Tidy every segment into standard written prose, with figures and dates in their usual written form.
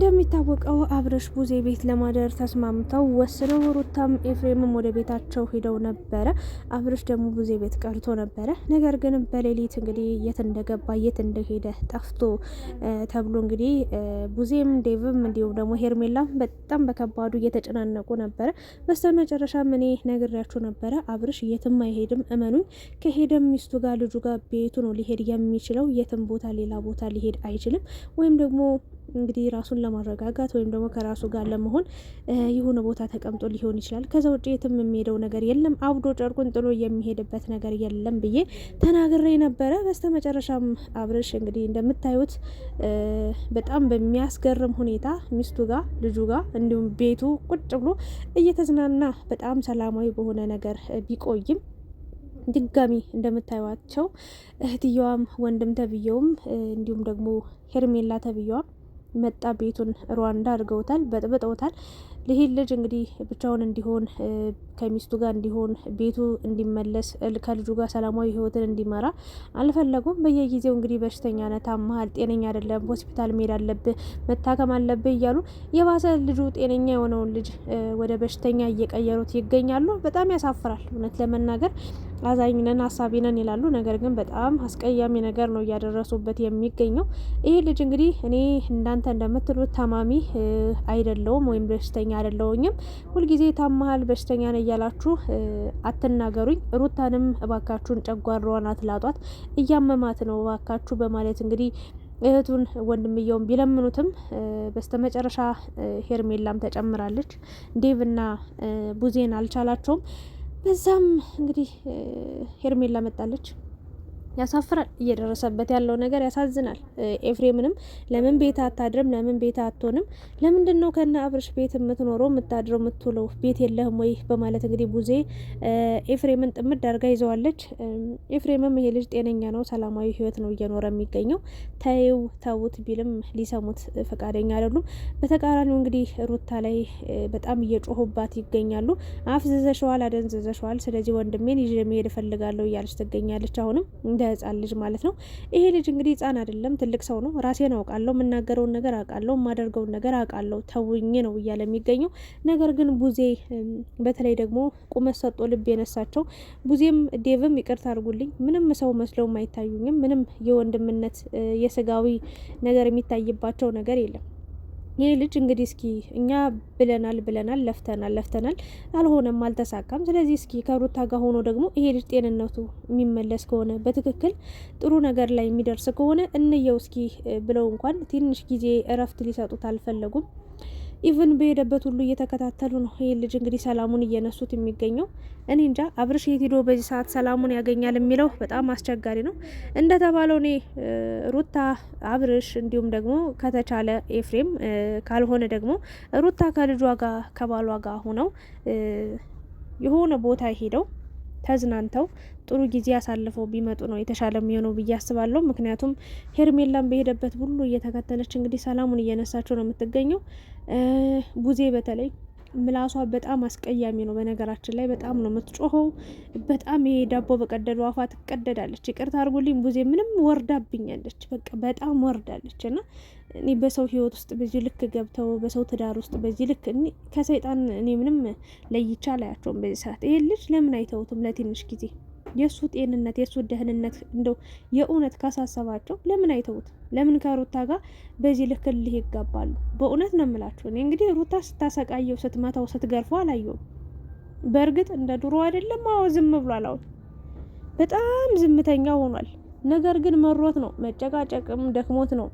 እንደሚታወቀው አብርሽ ቡዜ ቤት ለማደር ተስማምተው ወስነው ሩታም ኤፍሬምም ወደ ቤታቸው ሄደው ነበረ። አብርሽ ደግሞ ቡዜ ቤት ቀርቶ ነበረ። ነገር ግን በሌሊት እንግዲህ የት እንደገባ የት እንደሄደ ጠፍቶ ተብሎ እንግዲህ ቡዜም ዴቭም እንዲሁም ደግሞ ሄርሜላም በጣም በከባዱ እየተጨናነቁ ነበረ። በስተመጨረሻም እኔ ነግሬያችሁ ነበረ አብርሽ የትም አይሄድም፣ እመኑኝ። ከሄደም ሚስቱ ጋር ልጁ ጋር ቤቱ ነው ሊሄድ የሚችለው። የትም ቦታ ሌላ ቦታ ሊሄድ አይችልም። ወይም ደግሞ እንግዲህ ራሱን ለማረጋጋት ወይም ደግሞ ከራሱ ጋር ለመሆን የሆነ ቦታ ተቀምጦ ሊሆን ይችላል። ከዛ ውጭ የትም የሚሄደው ነገር የለም። አብዶ ጨርቁን ጥሎ የሚሄድበት ነገር የለም ብዬ ተናግሬ ነበረ። በስተመጨረሻም አብርሽ እንግዲህ እንደምታዩት በጣም በሚያስገርም ሁኔታ ሚስቱ ጋር ልጁ ጋር እንዲሁም ቤቱ ቁጭ ብሎ እየተዝናና በጣም ሰላማዊ በሆነ ነገር ቢቆይም ድጋሚ እንደምታዩዋቸው እህትየዋም ወንድም ተብየውም እንዲሁም ደግሞ ሄርሜላ ተብየዋም መጣ ቤቱን ሩዋንዳ አድርገውታል፣ በጥብጠውታል። ይህ ልጅ እንግዲህ ብቻውን እንዲሆን ከሚስቱ ጋር እንዲሆን ቤቱ እንዲመለስ ከልጁ ጋር ሰላማዊ ሕይወትን እንዲመራ አልፈለጉም። በየጊዜው እንግዲህ በሽተኛ ነህ፣ ታመሃል፣ ጤነኛ አይደለም፣ ሆስፒታል መሄድ አለብህ፣ መታከም አለብህ እያሉ የባሰ ልጁ ጤነኛ የሆነውን ልጅ ወደ በሽተኛ እየቀየሩት ይገኛሉ። በጣም ያሳፍራል። እውነት ለመናገር አዛኝነን ሀሳቢነን ይላሉ። ነገር ግን በጣም አስቀያሚ ነገር ነው እያደረሱበት የሚገኘው። ይህ ልጅ እንግዲህ እኔ እንዳንተ እንደምትሉት ታማሚ አይደለውም ወይም በሽተኛ አይደለውኝም። ሁልጊዜ ታመሃል፣ በሽተኛ ነህ እያላችሁ አትናገሩኝ። ሩታንም እባካችሁን ጨጓራዋን አትላጧት፣ እያመማት ነው እባካችሁ በማለት እንግዲህ እህቱን ወንድምየውን ቢለምኑትም በስተመጨረሻ ሄርሜላም ተጨምራለች። ዴቭና ቡዜን አልቻላቸውም። በዛም እንግዲህ ሄርሜላ መጣለች። ያሳፍራል። እየደረሰበት ያለው ነገር ያሳዝናል። ኤፍሬምንም ለምን ቤት አታድርም? ለምን ቤት አትሆንም? ለምንድን ነው ከነ አብርሽ ቤት የምትኖረው የምታድረው የምትውለው? ቤት የለህም ወይ በማለት እንግዲህ ቡዜ ኤፍሬምን ጥምድ አድርጋ ይዘዋለች። ኤፍሬምም ይሄ ልጅ ጤነኛ ነው፣ ሰላማዊ ሕይወት ነው እየኖረ የሚገኘው፣ ተይው ተውት ቢልም ሊሰሙት ፈቃደኛ አይደሉም። በተቃራኒው እንግዲህ ሩታ ላይ በጣም እየጮሁባት ይገኛሉ። አፍዝዘሸዋል፣ አደንዝዘሸዋል፣ ስለዚህ ወንድሜን ይዤ መሄድ እፈልጋለሁ እያለች ትገኛለች። አሁንም ህጻን ልጅ ማለት ነው። ይሄ ልጅ እንግዲህ ህጻን አይደለም፣ ትልቅ ሰው ነው። ራሴን አውቃለሁ፣ የምናገረውን ነገር አውቃለሁ፣ የማደርገውን ነገር አውቃለሁ፣ ተውኝ ነው እያለ የሚገኘው። ነገር ግን ቡዜ በተለይ ደግሞ ቁመት ሰጦ ልብ የነሳቸው ቡዜም ዴቭም ይቅርታ አድርጉልኝ፣ ምንም ሰው መስለውም አይታዩኝም። ምንም የወንድምነት የስጋዊ ነገር የሚታይባቸው ነገር የለም። ይህ ልጅ እንግዲህ እስኪ እኛ ብለናል ለፍተናል፣ አልሆነም፣ አልተሳካም። ስለዚህ እስኪ ከሩታ ጋር ሆኖ ደግሞ ይሄ ልጅ ጤንነቱ የሚመለስ ከሆነ በትክክል ጥሩ ነገር ላይ የሚደርስ ከሆነ እንየው እስኪ ብለው እንኳን ትንሽ ጊዜ እረፍት ሊሰጡት አልፈለጉም። ኢቭን በሄደበት ሁሉ እየተከታተሉ ነው። ይህ ልጅ እንግዲህ ሰላሙን እየነሱት የሚገኘው። እኔ እንጃ አብርሽ የት ሄዶ በዚህ ሰዓት ሰላሙን ያገኛል የሚለው በጣም አስቸጋሪ ነው። እንደተባለው እኔ ሩታ አብርሽ እንዲሁም ደግሞ ከተቻለ ኤፍሬም ካልሆነ ደግሞ ሩታ ከልጇ ጋር ከባሏ ጋር ሆነው የሆነ ቦታ ሄደው ተዝናንተው ጥሩ ጊዜ አሳልፈው ቢመጡ ነው የተሻለ የሚሆነው ብዬ አስባለሁ። ምክንያቱም ሄርሜላን በሄደበት ሁሉ እየተከተለች እንግዲህ ሰላሙን እየነሳቸው ነው የምትገኘው። ቡዜ በተለይ ምላሷ በጣም አስቀያሚ ነው። በነገራችን ላይ በጣም ነው የምትጮኸው። በጣም ይሄ ዳቦ በቀደዱ አፏ ትቀደዳለች። ይቅርታ አድርጉልኝ ቡዜ ምንም ወርዳብኛለች። በቃ በጣም ወርዳለች። እና እኔ በሰው ህይወት ውስጥ በዚህ ልክ ገብተው በሰው ትዳር ውስጥ በዚህ ልክ ከሰይጣን እኔ ምንም ለይቻ ላያቸውም። በዚህ ሰዓት ይሄ ልጅ ለምን አይተውትም ለትንሽ ጊዜ? የእሱ ጤንነት የእሱ ደህንነት እንደው የእውነት ካሳሰባቸው ለምን አይተውት? ለምን ከሩታ ጋር በዚህ ልክ ልህ ይጋባሉ? በእውነት ነው የምላችሁ። እኔ እንግዲህ ሩታ ስታሰቃየው፣ ስትመታው፣ ስትገርፈው አላየውም። በእርግጥ እንደ ድሮ አይደለም። አዎ ዝም ብሏል። አሁን በጣም ዝምተኛ ሆኗል። ነገር ግን መሮት ነው፣ መጨቃጨቅም ደክሞት ነው፣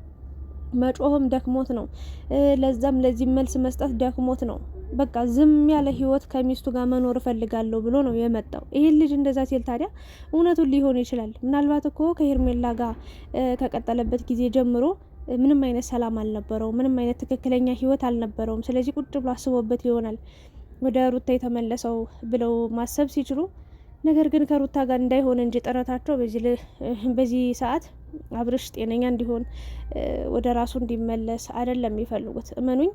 መጮህም ደክሞት ነው፣ ለዛም ለዚህ መልስ መስጠት ደክሞት ነው። በቃ ዝም ያለ ህይወት ከሚስቱ ጋር መኖር እፈልጋለሁ ብሎ ነው የመጣው። ይሄን ልጅ እንደዛ ሲል ታዲያ እውነቱን ሊሆን ይችላል። ምናልባት እኮ ከሄርሜላ ጋር ከቀጠለበት ጊዜ ጀምሮ ምንም አይነት ሰላም አልነበረውም፣ ምንም አይነት ትክክለኛ ህይወት አልነበረውም። ስለዚህ ቁጭ ብሎ አስቦበት ይሆናል ወደ ሩታ የተመለሰው ብለው ማሰብ ሲችሉ፣ ነገር ግን ከሩታ ጋር እንዳይሆን እንጂ ጥረታቸው በዚህ ሰዓት አብርሽ ጤነኛ እንዲሆን ወደ ራሱ እንዲመለስ አይደለም የሚፈልጉት። እመኑኝ፣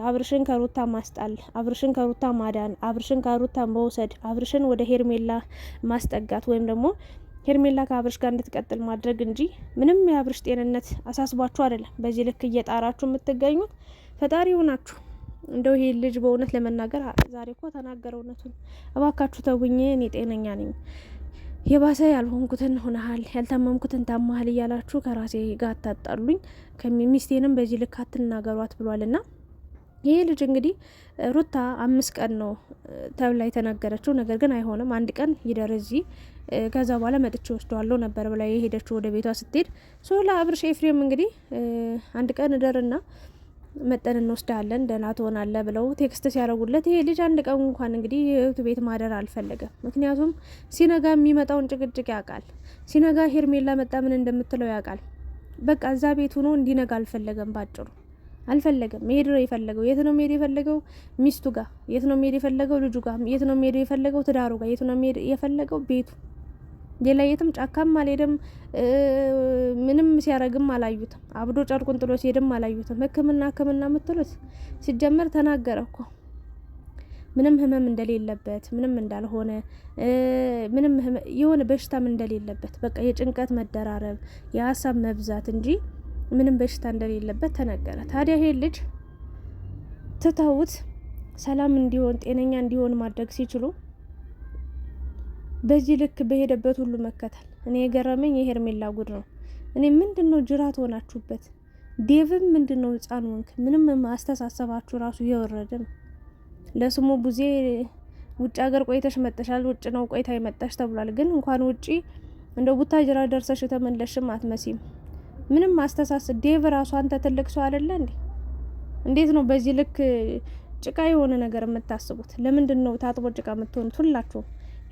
አብርሽን ከሩታ ማስጣል፣ አብርሽን ከሩታ ማዳን፣ አብርሽን ከሩታ መውሰድ፣ አብርሽን ወደ ሄርሜላ ማስጠጋት ወይም ደግሞ ሄርሜላ ከአብርሽ ጋር እንድትቀጥል ማድረግ እንጂ ምንም የአብርሽ ጤንነት አሳስቧችሁ አይደለም በዚህ ልክ እየጣራችሁ የምትገኙት። ፈጣሪው ናችሁ። እንደው ይሄ ልጅ በእውነት ለመናገር ዛሬ እኮ ተናገረ እውነቱን። እባካችሁ ተውኝ፣ እኔ ጤነኛ ነኝ፣ የባሰ ያልሆንኩትን ሆነሃል፣ ያልታመምኩትን ታማሃል እያላችሁ ከራሴ ጋር አታጣሉኝ፣ ሚስቴንም በዚህ ልክ አትናገሯት ብሏልና ይሄ ልጅ እንግዲህ ሩታ 5 ቀን ነው ተብላ የተናገረችው። ነገር ግን አይሆንም፣ 1 ቀን ይደር እዚህ፣ ከዛ በኋላ መጥቼ ወስደዋለሁ ነበር ብላ የሄደችው ወደ ቤቷ ስትሄድ ሶላ አብርሽ ኤፍሬም እንግዲህ 1 ቀን እደርና መጠን እንወስዳለን ደህና ትሆናለህ ብለው ቴክስት ሲያደርጉለት ይሄ ልጅ 1 ቀን እንኳን እንግዲህ የእህቱ ቤት ማደር አልፈለገም። ምክንያቱም ሲነጋ የሚመጣውን ጭቅጭቅ ያውቃል። ሲነጋ ሄርሜላ መጣ ምን እንደምትለው ያውቃል። በቃ እዛ ቤት ሆኖ እንዲነጋ አልፈለገም። ባጭሩ አልፈለገም። መሄድ ነው የፈለገው። የት ነው መሄድ የፈለገው? ሚስቱ ጋር። የት ነው መሄድ የፈለገው? ልጁ ጋር። የት ነው መሄድ የፈለገው? ትዳሩ ጋር። የት ነው መሄድ የፈለገው? ቤቱ። ሌላ የትም ጫካም አልሄደም። ምንም ሲያረግም አላዩትም። አብዶ ጨርቁን ጥሎ ሲሄድም አላዩትም። ሕክምና የምትሉት ሲጀመር ተናገረ እኮ ምንም ህመም እንደሌለበት፣ ምንም እንዳልሆነ፣ ምንም የሆነ በሽታም እንደሌለበት፣ በቃ የጭንቀት መደራረብ፣ የሀሳብ መብዛት እንጂ ምንም በሽታ እንደሌለበት ተነገረ። ታዲያ ይሄ ልጅ ትተውት ሰላም እንዲሆን ጤነኛ እንዲሆን ማድረግ ሲችሉ በዚህ ልክ በሄደበት ሁሉ መከተል። እኔ የገረመኝ የሄርሜላ ጉድ ነው። እኔ ምንድነው ጅራት ሆናችሁበት? ዴቭም ምንድነው ህፃን ወንክ? ምንም አስተሳሰባችሁ ራሱ የወረደ ነው። ለስሙ ቡዜ ውጭ ሀገር ቆይተሽ መጥተሻል፣ ውጭ ነው ቆይታ የመጣሽ ተብሏል። ግን እንኳን ውጪ እንደው ቡታጅራ ደርሰሽ ተመለሽም አትመሲም። ምንም አስተሳሰብ ዴቭ ራሱ አንተ ትልቅ ሰው አይደለ እንዴ? እንዴት ነው በዚህ ልክ ጭቃ የሆነ ነገር የምታስቡት? ለምንድን ነው ታጥቦ ጭቃ የምትሆኑት ሁላችሁ?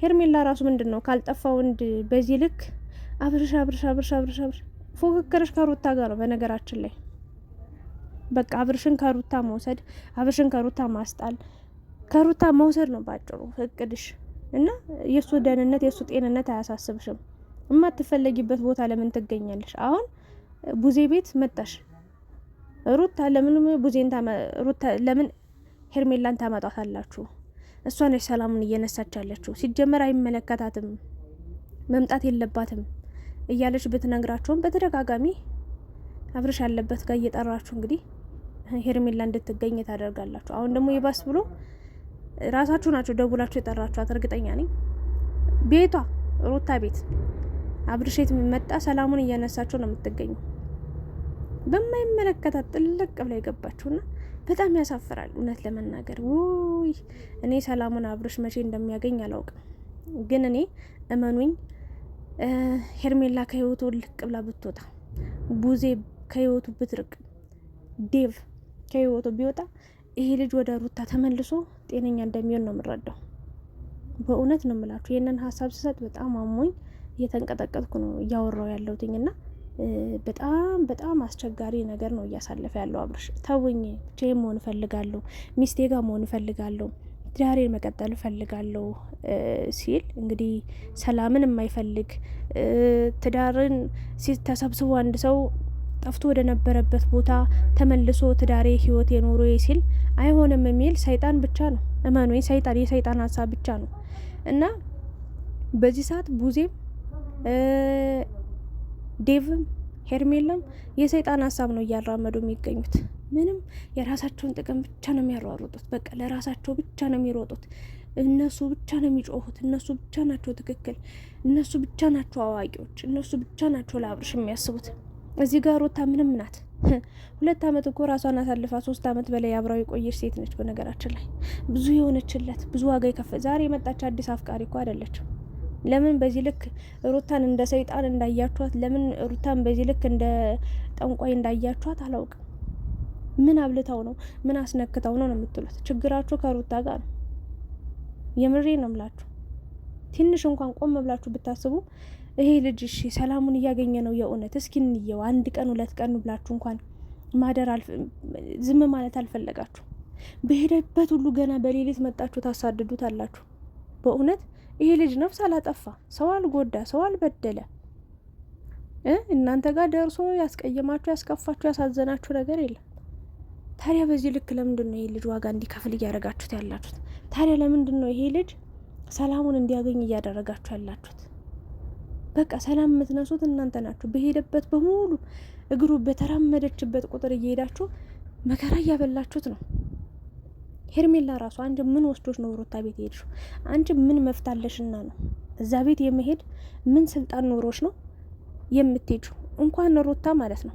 ሄርሜላ ራሱ ምንድን ነው ካልጠፋ ወንድ በዚህ ልክ አብርሽ ፉክክርሽ ከሩታ ጋር ነው። በነገራችን ላይ በቃ አብርሽን ከሩታ መውሰድ፣ አብርሽን ከሩታ ማስጣል፣ ከሩታ መውሰድ ነው ባጭሩ እቅድሽ። እና የሱ ደህንነት የሱ ጤንነት አያሳስብሽም። የማትፈለጊበት ቦታ ለምን ትገኛለሽ? አሁን ቡዜ ቤት መጣሽ። ሩታ ለምን ሩታ ለምን ሄርሜላን ታመጣታላችሁ? እሷ ነች ሰላሙን እየነሳች ያለችው። ሲጀመር አይመለከታትም፣ መምጣት የለባትም እያለች ብትነግራቸውም በተደጋጋሚ አብርሽ ያለበት ጋር እየጠራችሁ እንግዲህ ሄርሜላ እንድትገኝ ታደርጋላችሁ። አሁን ደግሞ ይባስ ብሎ ራሳችሁ ናችሁ ደውላችሁ የጠራችኋት። እርግጠኛ ነኝ ቤቷ ሩታ ቤት አብርሽት መጣ ሰላሙን እያነሳችሁ ነው የምትገኙ። በማይመለከታት ጥልቅ ብላ የገባችሁና በጣም ያሳፍራል። እውነት ለመናገር ውይ እኔ ሰላሙን አብርሽ መቼ እንደሚያገኝ አላውቅም። ግን እኔ እመኑኝ ሄርሜላ ከህይወቱ ልቅ ብላ ብትወጣ፣ ቡዜ ከህይወቱ ብትርቅ፣ ዴቭ ከህይወቱ ቢወጣ ይሄ ልጅ ወደ ሩታ ተመልሶ ጤነኛ እንደሚሆን ነው የምረዳው። በእውነት ነው የምላችሁ። ይህንን ሀሳብ ስሰጥ በጣም አሞኝ እየተንቀጠቀጥኩ ነው እያወራው ያለሁትኝና በጣም አስቸጋሪ ነገር ነው እያሳለፈ ያለው አብርሽ። ተውኝ፣ ብቻዬን መሆን እፈልጋለሁ፣ ሚስቴ ጋር መሆን እፈልጋለሁ፣ ትዳሬን መቀጠል እፈልጋለሁ ሲል እንግዲህ ሰላምን የማይፈልግ ትዳርን ተሰብስቦ አንድ ሰው ጠፍቶ ወደ ነበረበት ቦታ ተመልሶ ትዳሬ ህይወት የኖሮ ሲል አይሆንም የሚል ሰይጣን ብቻ ነው። እመኑኝ፣ የሰይጣን ሀሳብ ብቻ ነው። እና በዚህ ሰዓት ቡዜም ዴቭም ሄርሜላም የሰይጣን ሀሳብ ነው እያራመዱ የሚገኙት። ምንም የራሳቸውን ጥቅም ብቻ ነው የሚያሯሩጡት። በቃ ለራሳቸው ብቻ ነው የሚሮጡት። እነሱ ብቻ ነው የሚጮሁት። እነሱ ብቻ ናቸው ትክክል። እነሱ ብቻ ናቸው አዋቂዎች። እነሱ ብቻ ናቸው ለአብርሽ የሚያስቡት። እዚህ ጋር ሩታ ምንም ናት። 2 አመት እኮ ራሷን አሳልፋ 3 አመት በላይ አብራው የቆየች ሴት ነች። በነገራችን ላይ ብዙ የሆነችለት ብዙ ዋጋ ዛሬ የመጣች አዲስ አፍቃሪ እኮ አይደለችም። ለምን በዚህ ልክ ሩታን እንደ ሰይጣን እንዳያችኋት? ለምን ሩታን በዚህ ልክ እንደ ጠንቋይ እንዳያችኋት አላውቅም። ምን አብልታው ነው? ምን አስነክታው ነው የምትሉት? ችግራችሁ ከሩታ ጋር ነው። የምሬ ነው የምላችሁ። ትንሽ እንኳን ቆም ብላችሁ ብታስቡ ይሄ ልጅ እሺ ሰላሙን እያገኘ ነው የእውነት እስኪ እንየው 1 ቀን 2 ቀን ብላችሁ እንኳን ማደር ዝም ማለት አልፈለጋችሁ። በሄደበት ሁሉ ገና በሌሊት መጣችሁ ታሳድዱት አላችሁ። በእውነት ይሄ ልጅ ነፍስ አላጠፋ፣ ሰው አልጎዳ፣ ሰው አልበደለ። እናንተ ጋር ደርሶ ያስቀየማችሁ፣ ያስከፋችሁ፣ ያሳዘናችሁ ነገር የለም። ታዲያ በዚህ ልክ ለምንድን ነው ይሄ ልጅ ዋጋ እንዲከፍል እያደረጋችሁት ያላችሁት? ታዲያ ለምንድን ነው ይሄ ልጅ ሰላሙን እንዲያገኝ እያደረጋችሁ ያላችሁት? በቃ ሰላም የምትነሱት እናንተ ናችሁ። በሄደበት በሙሉ እግሩ በተራመደችበት ቁጥር እየሄዳችሁ መከራ እያበላችሁት ነው። ሄርሜላ ራሱ አንቺ ምን ወስዶች ነው ሩታ ቤት ሄድሽው? አንቺ ምን መፍታለሽና ነው እዛ ቤት የመሄድ ምን ስልጣን ኖሮች ነው የምትሄጂው? እንኳን ሩታ ማለት ነው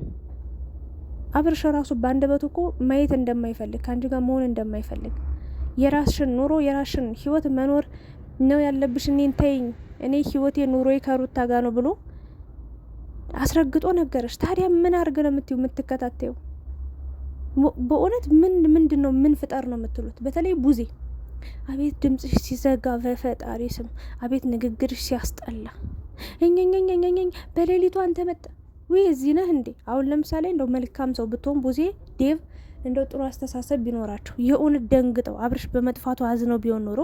አብርሽ ራሱ በአንደበቱ እኮ ማየት እንደማይፈልግ ከአንቺ ጋር መሆን እንደማይፈልግ የራስሽን ኑሮ የራስሽን ህይወት መኖር ነው ያለብሽ፣ እኔን ተይኝ፣ እኔ ህይወቴ ኑሮዬ ከሩታ ጋር ነው ብሎ አስረግጦ ነገረሽ። ታዲያ ምን አርግ ነው የምትይው የምትከታተዩ? በእውነት ምንድን ነው ምን ፍጠር ነው የምትሉት? በተለይ ቡዜ አቤት ድምጽሽ ሲዘጋ በፈጣሪ ስም፣ አቤት ንግግርሽ ሲያስጠላ። እኛኛኛኛኛኝ በሌሊቱ አንተ መጣ ወይ እዚህ ነህ እንዴ? አሁን ለምሳሌ እንደው መልካም ሰው ብትሆን ቡዜ ዴቭ እንደው ጥሩ አስተሳሰብ ቢኖራቸው የእውነት ደንግጠው አብርሽ በመጥፋቱ አዝነው ቢሆን ኖሮ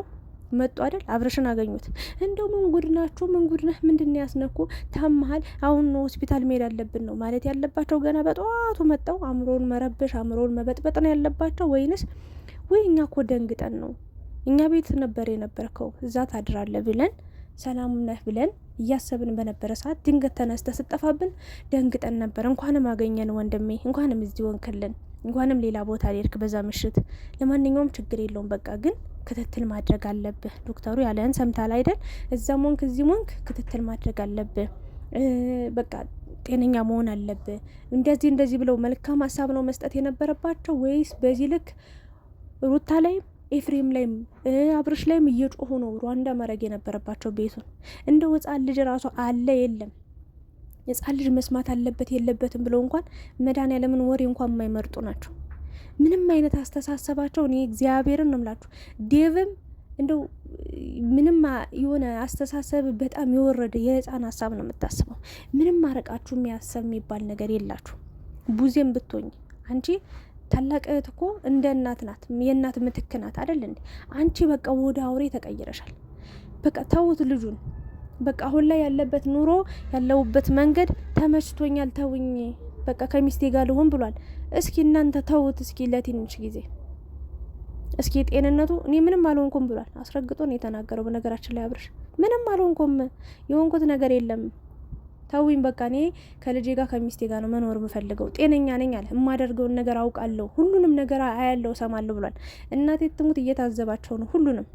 መጡ አይደል? አብርሽን አገኙት። እንደው ምን ጉድ ናችሁ? ምን ጉድ ነህ? ምንድን ያስነኩ? ታመሃል? አሁን ሆስፒታል መሄድ አለብን ነው ማለት ያለባቸው? ገና በጠዋቱ መጣው አእምሮን መረበሽ አእምሮን መበጥበጥ ነው ያለባቸው? ወይንስ ወይ እኛ እኮ ደንግጠን ነው እኛ ቤት ነበር የነበርከው እዛ ታድራለህ ብለን ሰላም ነህ ብለን እያሰብን በነበረ ሰዓት ድንገት ተነስተ ስጠፋብን ደንግጠን ነበር። እንኳንም አገኘን ወንድሜ፣ እንኳንም እዚህ ወንክልን፣ እንኳንም ሌላ ቦታ ሄድክ በዛ ምሽት። ለማንኛውም ችግር የለውም በቃ ግን ክትትል ማድረግ አለብህ። ዶክተሩ ያለን ሰምታል አይደል? እዛ ሞንክ እዚህ ሞንክ ክትትል ማድረግ አለብህ። በቃ ጤነኛ መሆን አለብህ። እንደዚህ ብለው መልካም ሀሳብ ነው መስጠት የነበረባቸው ወይስ በዚህ ልክ ሩታ ላይም ኤፍሬም ላይም አብርሽ ላይም እየጮሁ ነው ሩዋንዳ ማድረግ የነበረባቸው ቤቱን? እንደ ህጻን ልጅ ራሱ አለ የለም ህጻን ልጅ መስማት አለበት የለበትም ብለው እንኳን መድኃኒዓለምን ወሬ እንኳን የማይመርጡ ናቸው። ምንም አይነት አስተሳሰባቸው እኔ እግዚአብሔርን ነው የምላችሁ። ዴቭም እንደው ምንም የሆነ አስተሳሰብ በጣም የወረደ የህፃን ሀሳብ ነው የምታስበው። ምንም አረቃችሁ የሚያሰብ የሚባል ነገር የላችሁ። ቡዜም ብትሆኝ አንቺ ታላቅ እህት እኮ እንደ እናት ናት፣ የእናት ምትክ ናት አይደል እንዴ? አንቺ በቃ ወደ አውሬ ተቀይረሻል። በቃ ተውት ልጁን። በቃ አሁን ላይ ያለበት ኑሮ ያለውበት መንገድ ተመችቶኛል፣ ተውኝ፣ በቃ ከሚስቴ ጋር ልሆን ብሏል። እስኪ እናንተ ተውት እስኪ ለትንሽ ጊዜ እስኪ ጤንነቱ እኔ ምንም አልሆንኩም ብሏል። አስረግጦ ነው የተናገረው። በነገራችን ላይ አብርሽ ምንም አልሆንኩም፣ የሆንኩት ነገር የለም፣ ተውኝ፣ በቃ እኔ ከልጄ ጋር ከሚስቴ ጋር ነው መኖር የምፈልገው፣ ጤነኛ ነኝ አለ። የማደርገውን ነገር አውቃለሁ፣ ሁሉንም ነገር አያለው፣ ሰማለሁ ብሏል። እናቴ ትሙት እየታዘባቸው ነው ሁሉንም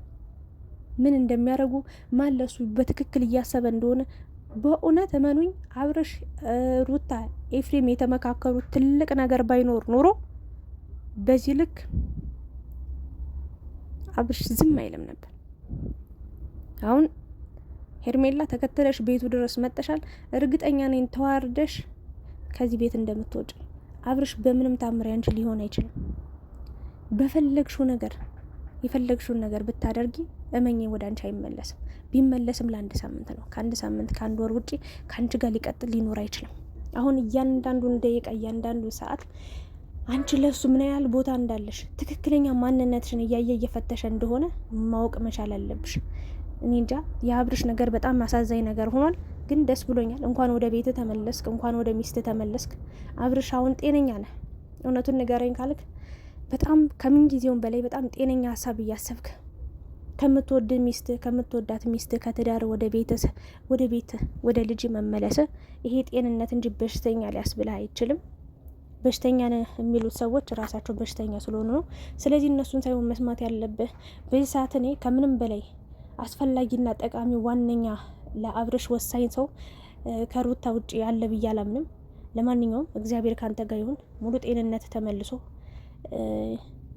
ምን እንደሚያደርጉ ማለሱ በትክክል እያሰበ እንደሆነ በእውነት እመኑኝ። አብርሽ ሩታ ኤፍሬም የተመካከሩት ትልቅ ነገር ባይኖር ኖሮ በዚህ ልክ አብርሽ ዝም አይልም ነበር። አሁን ሄርሜላ ተከተለሽ ቤቱ ድረስ መጠሻል። እርግጠኛ ነኝ ተዋርደሽ ከዚህ ቤት እንደምትወጪ። አብርሽ በምንም ታምር ያንቺ ሊሆን አይችልም። በፈለግሽው ነገር የፈለግሽውን ነገር ብታደርጊ እመኜ ወደ አንቺ አይመለስም። ቢመለስም ለአንድ ሳምንት ነው። ከአንድ ሳምንት ከአንድ ወር ውጪ ከአንቺ ጋር ሊቀጥል ሊኖር አይችልም። አሁን እያንዳንዱን ደቂቃ እያንዳንዱ ሰዓት አንቺ ለሱ ምን ያህል ቦታ እንዳለሽ ትክክለኛ ማንነትሽን እያየ እየፈተሸ እንደሆነ ማወቅ መቻል አለብሽ። እኔ እንጃ የአብርሽ ነገር በጣም አሳዛኝ ነገር ሆኗል። ግን ደስ ብሎኛል። እንኳን ወደ ቤት ተመለስክ፣ እንኳን ወደ ሚስት ተመለስክ። አብርሽ አሁን ጤነኛ ነህ። እውነቱን ንገረኝ ካልክ በጣም ከምን ጊዜውም በላይ በጣም ጤነኛ ሀሳብ እያሰብክ ከምትወድ ሚስት ከምትወዳት ሚስት ከትዳር ወደ ቤት ወደ ልጅ መመለስ ይሄ ጤንነት እንጂ በሽተኛ ሊያስብልህ አይችልም። በሽተኛ ነህ የሚሉት ሰዎች ራሳቸው በሽተኛ ስለሆኑ ነው። ስለዚህ እነሱን ሳይሆን መስማት ያለብህ በዚህ ሰዓት እኔ ከምንም በላይ አስፈላጊና ጠቃሚ ዋነኛ ለአብርሽ ወሳኝ ሰው ከሩታ ውጭ ያለ ብዬ አላምንም። ለማንኛውም እግዚአብሔር ካንተ ጋር ይሁን፣ ሙሉ ጤንነት ተመልሶ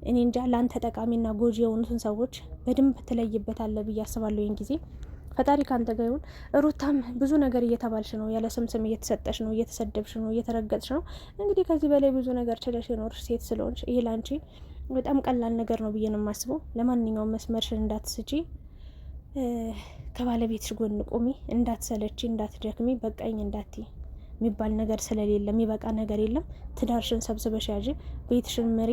እኔ እንጃ ለአንተ ጠቃሚና ጎጂ የሆኑትን ሰዎች በደንብ ትለይበታለህ ብዬ አስባለሁ። ይህን ጊዜ ፈጣሪ ካንተ ጋር ይሁን። ሩታም ብዙ ነገር እየተባልሽ ነው፣ ያለ ስም እየተሰጠሽ ነው፣ እየተሰደብሽ ነው፣ እየተረገጥሽ ነው። እንግዲህ ከዚህ በላይ ብዙ ነገር ችለሽ የኖርሽ ሴት ስለሆንሽ ይሄ ላንቺ በጣም ቀላል ነገር ነው ብዬ ነው የማስበው። ለማንኛውም መስመርሽን እንዳትስጪ፣ ከባለቤትሽ ጎን ቁሚ፣ እንዳትሰለቺ፣ እንዳትደክሚ፣ በቃኝ እንዳትይ የሚባል ነገር ስለሌለ የሚበቃ ነገር የለም። ትዳርሽን ሰብስበሽ ያዥ፣ ቤትሽን ምሪ።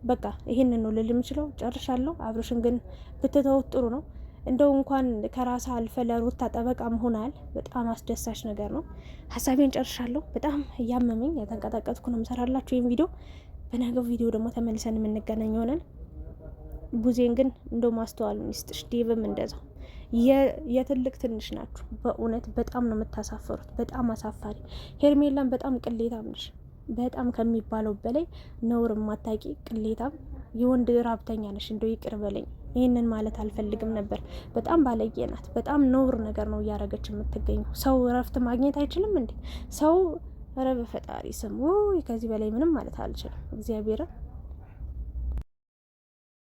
በቃ ይሄንን ነው ልል የምችለው። ጨርሻለሁ። አብርሽን ግን ብትተውት ጥሩ ነው። እንደው እንኳን ከራስ አልፈ ለሩታ ጠበቃ መሆናል። በጣም አስደሳች ነገር ነው። ሀሳቤን ጨርሻለሁ። በጣም እያመመኝ የተንቀጠቀጥኩ ነው የምሰራላችሁ ይህን ቪዲዮ። በነገው ቪዲዮ ደግሞ ተመልሰን የምንገናኝ ይሆናል። ቡዜን ግን እንደው ማስተዋል ሚስጥሽ፣ ዴቭም እንደዛው የትልቅ ትንሽ ናችሁ። በእውነት በጣም ነው የምታሳፈሩት። በጣም አሳፋሪ። ሄርሜላን በጣም ቅሌታም ነሽ። በጣም ከሚባለው በላይ ነውር ማታቂ ቅሌታም የወንድ ራብተኛ ነሽ። እንደው ይቅር በለኝ። ይህንን ማለት አልፈልግም ነበር። በጣም ባለጌ ናት። በጣም ነውር ነገር ነው እያረገች የምትገኘው። ሰው እረፍት ማግኘት አይችልም እንዴ? ሰው ኧረ በፈጣሪ ስም ከዚህ በላይ ምንም ማለት አልችልም እግዚአብሔርን